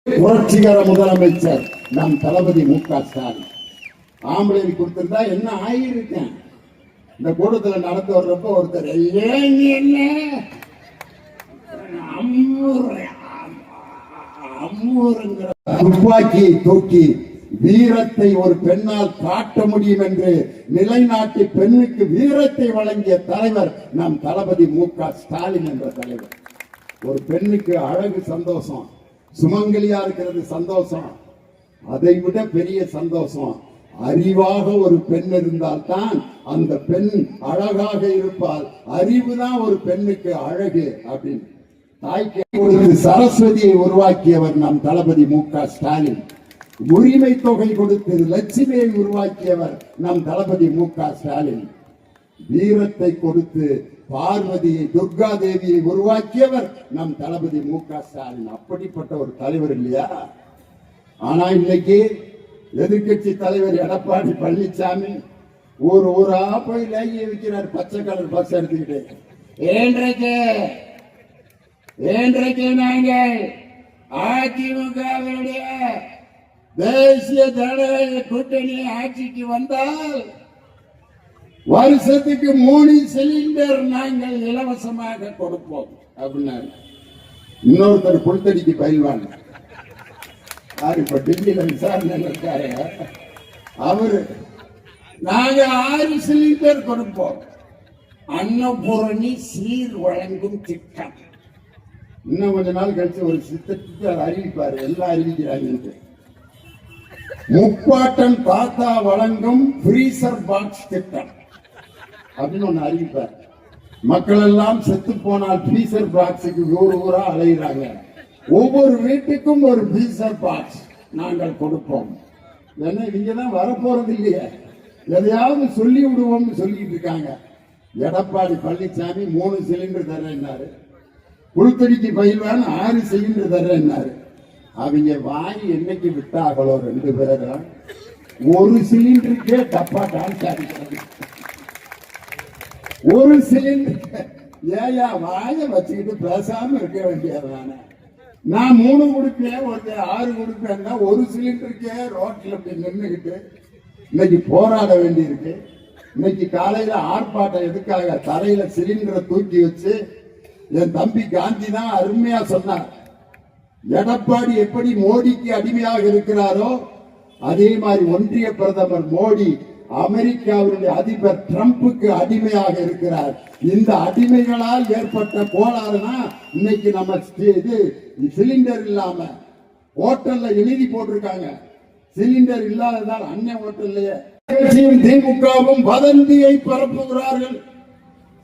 புரட்சிகர முதலமைச்சர் நம் தளபதி மு.க. ஸ்டாலின் ஆம்பளை கொடுத்திருந்தா என்ன ஆயிருக்கேன். இந்த கூட்டத்தில் நடந்து வர்றப்ப ஒருத்தர் துப்பாக்கியை தூக்கி வீரத்தை ஒரு பெண்ணால் காட்ட முடியும் என்று நிலைநாட்டி பெண்ணுக்கு வீரத்தை வழங்கிய தலைவர் நம் தளபதி மு.க. ஸ்டாலின் என்ற தலைவர். ஒரு பெண்ணுக்கு அழகு சந்தோஷம், சுமங்கலியா இருக்கிறது சந்தோஷம், அதை விட பெரிய சந்தோஷம் அறிவாக ஒரு பெண் இருந்தால்தான் அந்த பெண் அழகாக இருப்பாள். அறிவுதான் ஒரு பெண்ணுக்கு அழகு அப்படின்னு தாய்க்கு சரஸ்வதியை உருவாக்கியவர் நம் தளபதி மு.க. ஸ்டாலின். உரிமை தொகை கொடுத்து லட்சுமியை உருவாக்கியவர் நம் தளபதி மு.க. ஸ்டாலின். வீரத்தை கொடுத்து பார்வதியை துர்கா தேவியை உருவாக்கியவர் நம் தளபதி மு.க. ஸ்டாலின். அப்படிப்பட்ட ஒரு தலைவர் இல்லையா? ஆனா இன்னைக்கு எதிர்கட்சி தலைவர் எடப்பாடி பழனிசாமி ஊர் ஊரா போய் லேகிய வைக்கிறார். பச்சை கலர் பஸ் எடுத்துக்கிட்டு ஏன்றைக்கு நாங்கள் அதிமுகவுடைய தேசிய ஜனநாயக கூட்டணி ஆட்சிக்கு வந்தால் வருஷத்துக்கு 3 சிலிண்டர் நாங்கள் இலவசமாக கொடுப்போம் அப்படின்னாரு. இன்னொருத்தர் புல்தடிக்கு பயில்வாங்க. இப்ப டெல்லியில விசாரணை இருக்காரு. அவரு நாங்க 6 சிலிண்டர் கொடுப்போம். அன்னபூரணி சீர் வழங்கும் திட்டம். இன்னும் கொஞ்ச நாள் கழிச்சு ஒரு திட்டத்தை அறிவிப்பாரு. எல்லாம் அறிவிக்கிறாங்க. முப்பாட்டன் தாத்தா வழங்கும் ஃப்ரீசர் பாக்ஸ் திட்டம் அப்படின்னு ஒண்ணு அறிவிப்பார். மக்கள் எல்லாம் செத்து போனால் ஃப்ரீசர் பாக்ஸுக்கு ஊர் ஊரா அலைகிறாங்க. ஒவ்வொரு வீட்டுக்கும் ஒரு ஃப்ரீசர் பாக்ஸ் நாங்கள் கொடுப்போம். ஏன்னா இங்கதான் வரப்போறது இல்லையே, எதையாவது சொல்லி விடுவோம்னு சொல்லிட்டு இருக்காங்க. எடப்பாடி பழனிசாமி 3 சிலிண்டர் தர்றேன்னாரு. புல்தடிக்கு பயில்வான் 6 சிலிண்டர் தர்றேன்னாரு. அவங்க வாய் என்னைக்கு விட்டாங்களோ 2 பேரும் ஒரு சிலிண்டருக்கே டப்பா டான்ஸ் ஆடிக்கிறாங்க. ஒரு சிலிண்டருக்கு ஏயா வாய வச்சுக்கிட்டு பேசாம இருக்க வேண்டியதானே? நான் 3 கொடுப்பேன், ஒருத்தர் 6 கொடுப்பேன்னா ஒரு சிலிண்டருக்கே ரோட்ல அப்படி நின்றுகிட்டு இன்னைக்கு போராட வேண்டி இருக்கு. இன்னைக்கு காலையில ஆர்ப்பாட்டம் எதுக்காக? தரையில சிலிண்டரை தூக்கி வச்சு என் தம்பி காந்தி தான் அருமையா சொன்னார். எடப்பாடி எப்படி மோடிக்கு அடிமையாக இருக்கிறாரோ அதே மாதிரி ஒன்றிய பிரதமர் மோடி அமெரிக்காவுடைய அதிபர் டிரம்புக்கு அடிமையாக இருக்கிறார். இந்த அடிமைகளால் ஏற்பட்ட கோளாறுனா இன்னைக்கு நம்ம இது சிலிண்டர் இல்லாம ஹோட்டல்ல எழுதி போட்டிருக்காங்க. சிலிண்டர் இல்லாததால் அன்னை ஹோட்டல்லையே திமுகவும் வதந்தியை பரப்புகிறார்கள்.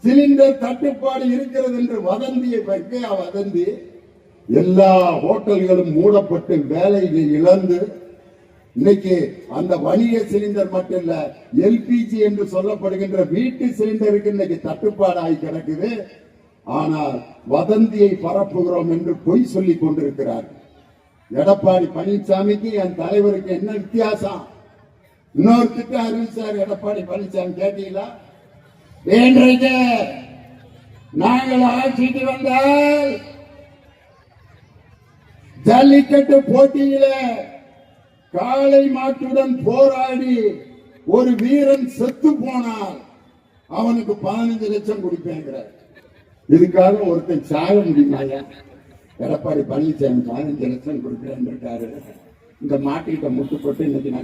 சிலிண்டர் தட்டுப்பாடு இருக்கிறது என்று வதந்தியை வைக்க வதந்தி எல்லா ஹோட்டல்களும் மூடப்பட்டு வேலையை இழந்து இன்னைக்கு அந்த வணிக சிலிண்டர் மட்டும் இல்ல, எல்பிஜி என்று சொல்லப்படுகின்ற வீட்டு சிலிண்டருக்கு இன்னைக்கு தட்டுப்பாடாகி கிடக்குது. ஆனால் வதந்தியை பரப்புகிறோம் என்று பொய் சொல்லிக் கொண்டிருக்கிறார். எடப்பாடி பழனிசாமிக்கு என் தலைவருக்கு என்ன வித்தியாசம்? இன்னொரு திட்டம் அறிவிச்சார் எடப்பாடி பழனிசாமி, கேட்டீங்களா? வேண்டைக்கு நாங்கள் ஆட்சிக்கு வந்தால் ஜல்லிக்கட்டு போட்டியில காளை மாட்டுடன் போராடி ஒரு வீரன் செத்து போனால் அவனுக்கு 15 லட்சம் கொடுப்பேங்கிறார். இதுக்காக ஒருத்தன் சாக முடியுமாயா? எடப்பாடி பழனிசாமி 15 லட்சம் கொடுக்கிறேன் இருக்காரு. இந்த மாட்டிட்ட முட்டு போட்டு இன்னைக்கு நான்